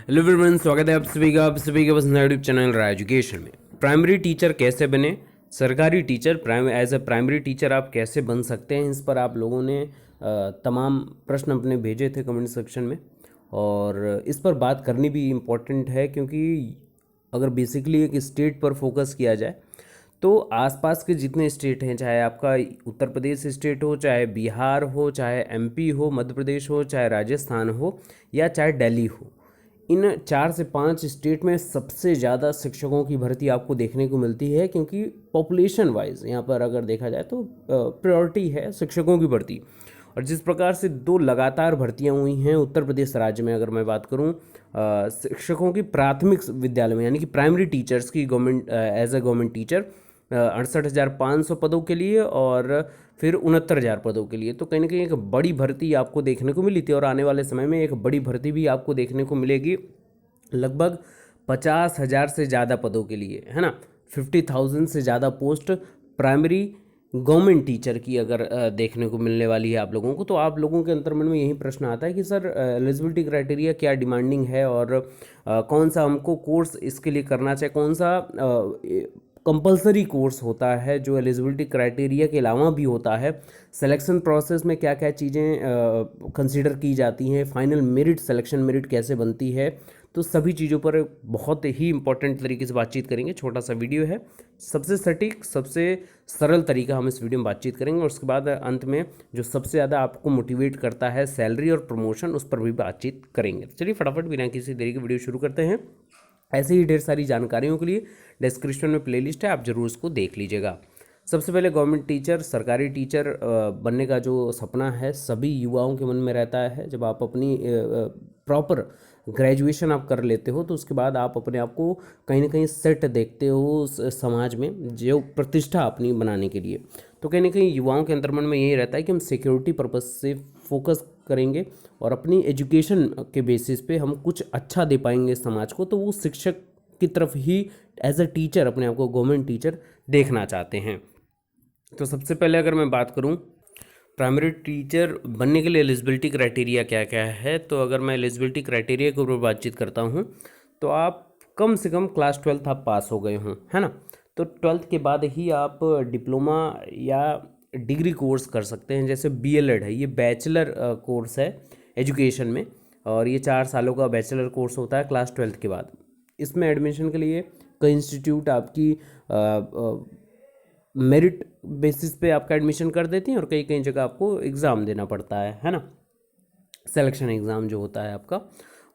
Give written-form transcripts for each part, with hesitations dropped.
Hello everyone, स्वागत है आप सभी का बस यूट्यूब चैनल रहा एजुकेशन में। प्राइमरी टीचर कैसे बने, सरकारी teacher as a primary teacher आप कैसे बन सकते हैं, इस पर आप लोगों ने तमाम प्रश्न अपने भेजे थे कमेंट सेक्शन में। और इस पर बात करनी भी इम्पोर्टेंट है, क्योंकि अगर बेसिकली एक स्टेट पर फोकस किया जाए तो आसपास के जितने स्टेट हैं, चाहे आपका उत्तर प्रदेश स्टेट हो, चाहे बिहार हो, चाहे एमपी हो, मध्य प्रदेश हो, चाहे राजस्थान हो, या चाहे दिल्ली हो, इन 4 से 5 स्टेट में सबसे ज़्यादा शिक्षकों की भर्ती आपको देखने को मिलती है। क्योंकि पॉपुलेशन वाइज यहाँ पर अगर देखा जाए तो प्रायोरिटी है शिक्षकों की भर्ती। और जिस प्रकार से 2 लगातार भर्तियां हुई हैं उत्तर प्रदेश राज्य में, अगर मैं बात करूं शिक्षकों की प्राथमिक विद्यालय में, यानी कि प्राइमरी टीचर्स की government as a government teacher 68,500 पदों के लिए और फिर 69,000 पदों के लिए, तो कहीं ना कहीं एक बड़ी भर्ती आपको देखने को मिली थी। और आने वाले समय में एक बड़ी भर्ती भी आपको देखने को मिलेगी, लगभग 50,000 से ज़्यादा पदों के लिए, है ना। 50,000 से ज़्यादा पोस्ट प्राइमरी गवर्नमेंट टीचर की अगर देखने को मिलने वाली है आप लोगों को। तो आप लोगों के अंतर्मन में यही प्रश्न आता है कि सर एलिजिबिलिटी क्राइटेरिया क्या डिमांडिंग है, और कौन सा हमको कोर्स इसके लिए करना चाहिए, कौन सा कंपलसरी कोर्स होता है जो एलिजिबिलिटी क्राइटेरिया के अलावा भी होता है, सिलेक्शन प्रोसेस में क्या क्या चीज़ें कंसीडर की जाती हैं, फाइनल मेरिट सिलेक्शन मेरिट कैसे बनती है। तो सभी चीज़ों पर बहुत ही इंपॉर्टेंट तरीके से बातचीत करेंगे। छोटा सा वीडियो है, सबसे सटीक सबसे सरल तरीका हम इस वीडियो में बातचीत करेंगे। और उसके बाद अंत में जो सबसे ज़्यादा आपको मोटिवेट करता है सैलरी और प्रमोशन, उस पर भी बातचीत करेंगे। चलिए फटाफट बिना किसी देरी के वीडियो शुरू करते हैं। ऐसे ही ढेर सारी जानकारियों के लिए डिस्क्रिप्शन में प्लेलिस्ट है, आप जरूर उसको देख लीजिएगा। सबसे पहले गवर्नमेंट टीचर, सरकारी टीचर बनने का जो सपना है सभी युवाओं के मन में रहता है। जब आप अपनी प्रॉपर ग्रेजुएशन आप कर लेते हो तो उसके बाद आप अपने आप को कहीं ना कहीं सेट देखते हो उस समाज में, जो प्रतिष्ठा अपनी बनाने के लिए। तो कहीं ना कहीं युवाओं के अंतर्मन में यही रहता है कि हम सिक्योरिटी पर्पस से फोकस करेंगे और अपनी एजुकेशन के बेसिस पे हम कुछ अच्छा दे पाएंगे समाज को। तो वो शिक्षक की तरफ ही एज अ टीचर अपने आप को गवर्नमेंट टीचर देखना चाहते हैं। तो सबसे पहले अगर मैं बात करूं प्राइमरी टीचर बनने के लिए एलिजिबिलिटी क्राइटेरिया क्या क्या है, तो अगर मैं एलिजिबिलिटी क्राइटेरिया के ऊपर बातचीत करता हूं तो आप कम से कम क्लास 12th आप पास हो गए हों, है ना। तो 12th के बाद ही आप डिप्लोमा या डिग्री कोर्स कर सकते हैं। जैसे BLED है, ये बैचलर कोर्स है एजुकेशन में, और ये 4 सालों का बैचलर कोर्स होता है क्लास 12th के बाद। इसमें एडमिशन के लिए कई इंस्टीट्यूट आपकी मेरिट बेसिस पे आपका एडमिशन कर देती हैं, और कई कई जगह आपको एग्ज़ाम देना पड़ता है ना, सिलेक्शन एग्ज़ाम जो होता है आपका।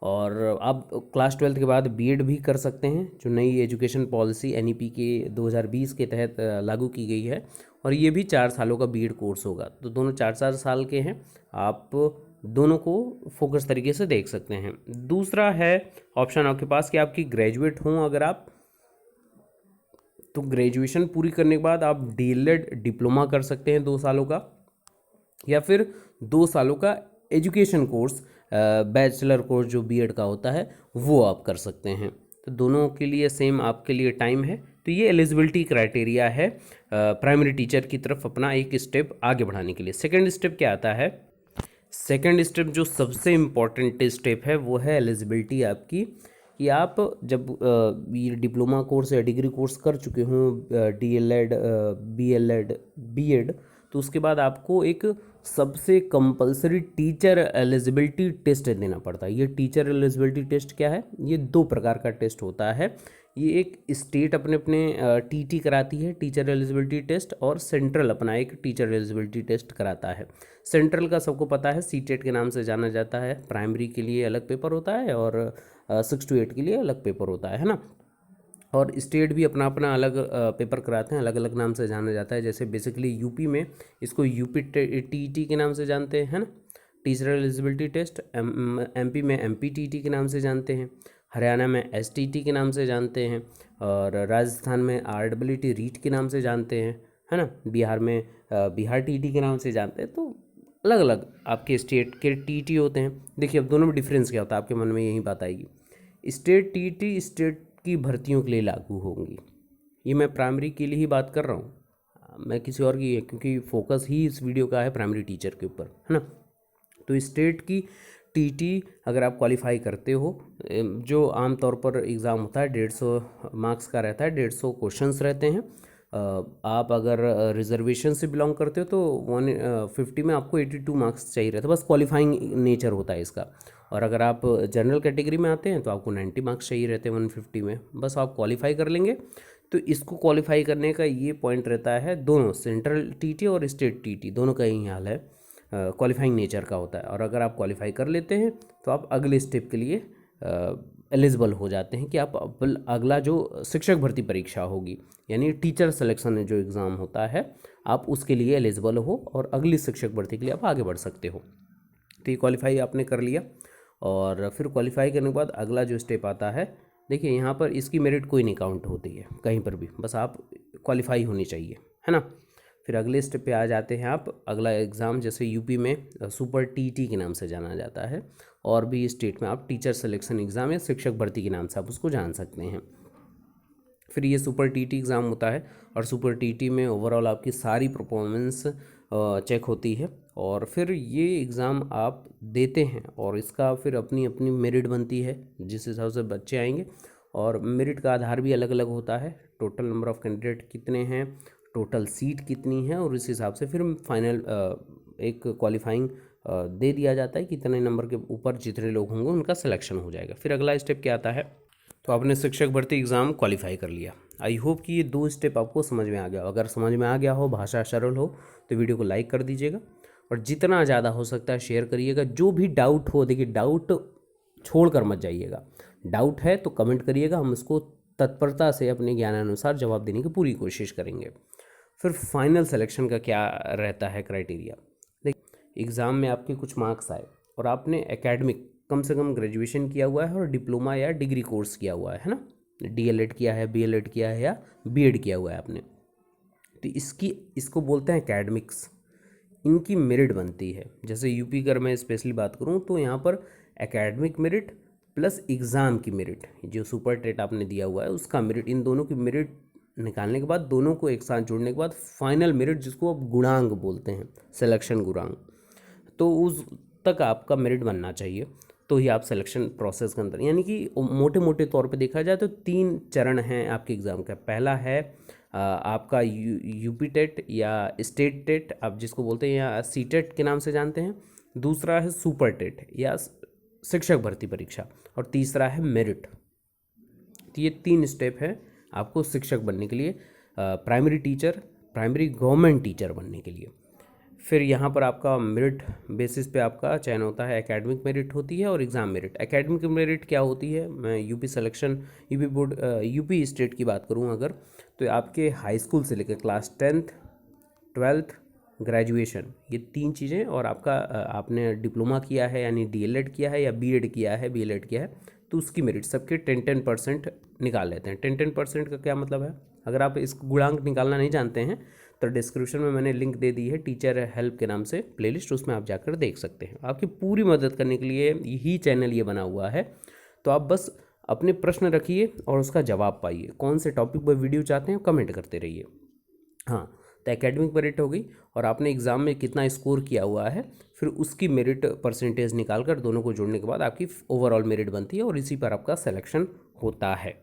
और आप क्लास 12th के बाद BEd भी कर सकते हैं, जो नई एजुकेशन पॉलिसी NEP के 2020 के तहत लागू की गई है। और ये भी 4 सालों का BEd कोर्स होगा। तो दोनों 4-4 साल के हैं, आप दोनों को फोकस तरीके से देख सकते हैं। दूसरा है ऑप्शन आपके पास कि आपकी ग्रेजुएट हों अगर आप, तो ग्रेजुएशन पूरी करने के बाद आप DLED डिप्लोमा कर सकते हैं 2 सालों का, या फिर 2 सालों का एजुकेशन कोर्स बैचलर कोर्स जो BEd का होता है वो आप कर सकते हैं। तो दोनों के लिए सेम आपके लिए टाइम है। तो ये एलिजिबिलिटी क्राइटेरिया है प्राइमरी टीचर की तरफ अपना एक स्टेप आगे बढ़ाने के लिए। सेकंड स्टेप क्या आता है, सेकंड स्टेप जो सबसे इम्पॉर्टेंट स्टेप है वो है एलिजिबिलिटी आपकी, कि आप जब ये डिप्लोमा कोर्स या डिग्री कोर्स कर चुके हों, DLED BLED BEd, तो उसके बाद आपको एक सबसे कंपलसरी टीचर एलिजिबिलिटी टेस्ट देना पड़ता है। ये टीचर एलिजिबिलिटी टेस्ट क्या है, ये 2 प्रकार का टेस्ट होता है। ये एक स्टेट अपने अपने TT कराती है, टीचर एलिजिबिलिटी टेस्ट, और सेंट्रल अपना एक टीचर एलिजिबिलिटी टेस्ट कराता है। सेंट्रल का सबको पता है CTET के नाम से जाना जाता है, प्राइमरी के लिए अलग पेपर होता है और 6 to 8 के लिए अलग पेपर होता है ना। और स्टेट भी अपना अपना अलग पेपर कराते हैं, अलग अलग नाम से जाना जाता है। जैसे बेसिकली यूपी में इसको यूपी TET के नाम से जानते हैं, है ना, टीचर एलिजिबिलिटी टेस्ट। MP में MP TET के नाम से जानते हैं, हरियाणा में STT के नाम से जानते हैं, और राजस्थान में REET रीट के नाम से जानते हैं, है ना। बिहार में बिहार TET के नाम से जानते हैं। तो अलग अलग आपके स्टेट के TET होते हैं। देखिए अब दोनों में डिफरेंस क्या होता है, आपके मन में यही बात आएगी। स्टेट TET स्टेट की भर्तियों के लिए लागू होंगी। ये मैं प्राइमरी के लिए ही बात कर रहा हूँ, मैं किसी और की, क्योंकि फोकस ही इस वीडियो का है प्राइमरी टीचर के ऊपर, है ना। तो स्टेट की टीटी अगर आप क्वालिफाई करते हो, जो आमतौर पर एग्ज़ाम होता है 150 मार्क्स का रहता है, 150 क्वेश्चंस रहते हैं। आप अगर रिजर्वेशन से बिलोंग करते हो तो 150 में आपको 82 मार्क्स चाहिए रहता है, बस क्वालिफाइंग नेचर होता है इसका। और अगर आप जनरल कैटेगरी में आते हैं तो आपको 90 मार्क्स चाहिए रहते हैं 150 में, बस आप क्वालिफाई कर लेंगे। तो इसको क्वालिफाई करने का ये पॉइंट रहता है, दोनों सेंट्रल टीटी और स्टेट टीटी दोनों का यही हाल है, क्वालिफाइंग नेचर का होता है। और अगर आप क्वालिफाई कर लेते हैं तो आप अगले स्टेप के लिए एलिजिबल हो जाते हैं कि आप अगला जो शिक्षक भर्ती परीक्षा होगी, यानी टीचर सिलेक्शन जो एग्ज़ाम होता है, आप उसके लिए एलिजिबल हो और अगली शिक्षक भर्ती के लिए आप आगे बढ़ सकते हो। तो ये क्वालिफाई आपने कर लिया, और फिर क्वालिफाई करने के बाद अगला जो स्टेप आता है, देखिए यहाँ पर इसकी मेरिट कोई नहीं काउंट होती है कहीं पर भी, बस आप क्वालिफाई होनी चाहिए, है ना। फिर अगले स्टेप पे आ जाते हैं आप, अगला एग्ज़ाम जैसे यूपी में सुपर टीटी के नाम से जाना जाता है, और भी स्टेट में आप टीचर सिलेक्शन एग्ज़ाम या शिक्षक भर्ती के नाम से आप उसको जान सकते हैं। फिर ये सुपर टीटी एग्ज़ाम होता है, और सुपर टीटी में ओवरऑल आपकी सारी परफॉर्मेंस चेक होती है, और फिर ये एग्ज़ाम आप देते हैं, और इसका फिर अपनी अपनी मेरिट बनती है जिस हिसाब से बच्चे आएंगे, और मेरिट का आधार भी अलग अलग होता है, टोटल नंबर ऑफ़ कैंडिडेट कितने हैं, टोटल सीट कितनी है, और इस हिसाब से फिर फाइनल एक क्वालिफाइंग दे दिया जाता है कि इतने नंबर के ऊपर जितने लोग होंगे उनका सिलेक्शन हो जाएगा। फिर अगला स्टेप क्या आता है, तो आपने शिक्षक भर्ती एग्ज़ाम क्वालिफाई कर लिया। आई होप कि ये 2 स्टेप आपको समझ में आ गया। अगर समझ में आ गया हो, भाषा सरल हो, तो वीडियो को लाइक कर दीजिएगा, और जितना ज़्यादा हो सकता है शेयर करिएगा। जो भी डाउट हो, देखिए डाउट छोड़ कर मत जाइएगा, डाउट है तो कमेंट करिएगा, हम इसको तत्परता से अपने ज्ञानानुसार जवाब देने की पूरी कोशिश करेंगे। फिर फाइनल सिलेक्शन का क्या रहता है क्राइटेरिया, देखिए एग्ज़ाम में आपके कुछ मार्क्स आए और आपने एकेडमिक कम से कम ग्रेजुएशन किया हुआ है और डिप्लोमा या डिग्री कोर्स किया हुआ है ना, डीएलएड किया है, बीएलएड किया है या बीएड किया हुआ है आपने, तो इसको बोलते हैं एकेडमिक्स, इनकी मेरिट बनती है। जैसे यूपी का मैं स्पेशली बात करूं तो यहाँ पर एकेडमिक मेरिट प्लस एग्ज़ाम की मेरिट, जो सुपर टेट आपने दिया हुआ है उसका मेरिट, इन दोनों की मेरिट निकालने के बाद, दोनों को एक साथ जोड़ने के बाद फाइनल मेरिट, जिसको आप गुणांक बोलते हैं, सिलेक्शन गुणांक, तो उस तक आपका मेरिट बनना चाहिए, तो ही आप सिलेक्शन प्रोसेस के अंदर, यानी कि मोटे मोटे तौर पे देखा जाए तो 3 चरण हैं आपके एग्ज़ाम का। पहला है आपका यूपी टेट या स्टेट टेट आप जिसको बोलते हैं, या सी टेट के नाम से जानते हैं। दूसरा है सुपर टेट या शिक्षक भर्ती परीक्षा, और तीसरा है मेरिट। तो ये 3 स्टेप है आपको शिक्षक बनने के लिए, primary teacher, primary government teacher बनने के लिए। फिर यहाँ पर आपका मेरिट बेसिस पे आपका चयन होता है, एकेडमिक मेरिट होती है और एग्ज़ाम मेरिट। एकेडमिक मेरिट क्या होती है, मैं UP selection, UP board, UP state की बात करूँ अगर, तो आपके हाई स्कूल से लेकर क्लास 10th 12th ग्रेजुएशन, ये 3 चीज़ें, और आपका आपने डिप्लोमा किया है यानी डीएलएड किया है या बीएड किया है, बीएलएड किया है, तो उसकी मेरिट सबके 10% निकाल लेते हैं। 10% का क्या मतलब है, अगर आप इस गुणांक निकालना नहीं जानते हैं तो डिस्क्रिप्शन में मैंने लिंक दे दी है टीचर हेल्प के नाम से प्लेलिस्ट, उसमें आप जाकर देख सकते हैं। आपकी पूरी मदद करने के लिए यही चैनल ये बना हुआ है, तो आप बस अपने प्रश्न रखिए और उसका जवाब पाइए। कौन से टॉपिक पर वीडियो चाहते हैं कमेंट करते रहिए। हाँ, तो एकेडमिक मेरिट हो गई, और आपने एग्ज़ाम में कितना स्कोर किया हुआ है, फिर उसकी मेरिट परसेंटेज निकाल कर दोनों को जोड़ने के बाद आपकी ओवरऑल मेरिट बनती है, और इसी पर आपका सिलेक्शन होता है।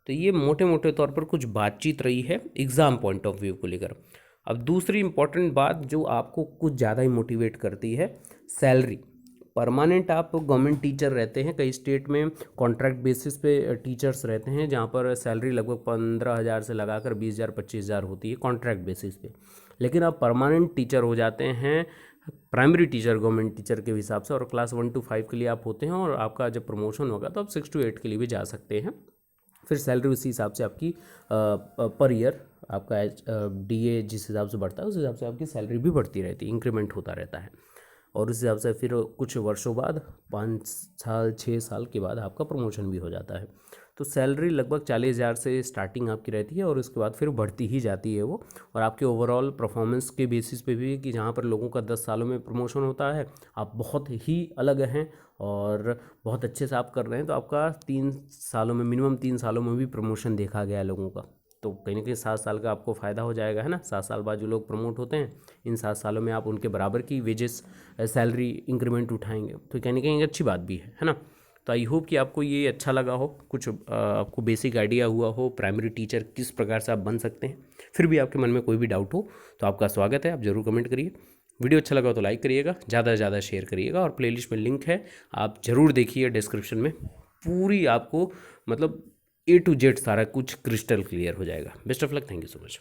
तो ये मोटे मोटे तौर पर कुछ बातचीत रही है एग्ज़ाम पॉइंट ऑफ व्यू को लेकर। अब दूसरी इंपॉर्टेंट बात जो आपको कुछ ज़्यादा ही मोटिवेट करती है, सैलरी। परमानेंट आप गवर्नमेंट टीचर रहते हैं, कई स्टेट में कॉन्ट्रैक्ट बेसिस पे टीचर्स रहते हैं जहाँ पर सैलरी लगभग 15,000 से लगाकर 20,000 25,000 होती है कॉन्ट्रैक्ट बेसिस पे। लेकिन आप परमानेंट टीचर हो जाते हैं, प्राइमरी टीचर गवर्नमेंट टीचर के हिसाब से, और क्लास 1 to 5 के लिए आप होते हैं, और आपका जब प्रमोशन होगा तो आप 6 to 8 के लिए भी जा सकते हैं। फिर सैलरी उसी हिसाब से आपकी पर ईयर आपका डीए जिस हिसाब से बढ़ता है उस हिसाब से आपकी सैलरी भी बढ़ती रहती है, इंक्रीमेंट होता रहता है, और उस हिसाब से फिर कुछ वर्षों बाद 5 साल 6 साल के बाद आपका प्रमोशन भी हो जाता है। तो सैलरी लगभग 40,000 से स्टार्टिंग आपकी रहती है, और उसके बाद फिर बढ़ती ही जाती है वो, और आपके ओवरऑल परफॉर्मेंस के बेसिस पे भी, कि जहाँ पर लोगों का 10 सालों में प्रमोशन होता है, आप बहुत ही अलग हैं और बहुत अच्छे से आप कर रहे हैं, तो आपका 3 सालों में, मिनिमम 3 सालों में भी प्रमोशन देखा गया है लोगों का। तो कहीं ना कहीं 7 साल का आपको फ़ायदा हो जाएगा, है ना। 7 साल बाद जो लोग प्रमोट होते हैं, इन 7 सालों में आप उनके बराबर की वेजेस, सैलरी इंक्रीमेंट उठाएंगे, तो कहीं ना कहीं अच्छी बात भी है ना। तो आई होप कि आपको ये अच्छा लगा हो, कुछ आपको बेसिक आइडिया हुआ हो प्राइमरी टीचर किस प्रकार से आप बन सकते हैं। फिर भी आपके मन में कोई भी डाउट हो तो आपका स्वागत है, आप ज़रूर कमेंट करिए। वीडियो अच्छा लगा तो लाइक करिएगा, ज़्यादा से ज़्यादा शेयर करिएगा, और प्लेलिस्ट में लिंक है, आप ज़रूर देखिए डिस्क्रिप्शन में। पूरी आपको मतलब A to Z सारा कुछ क्रिस्टल क्लियर हो जाएगा। Best of luck, thank you so much.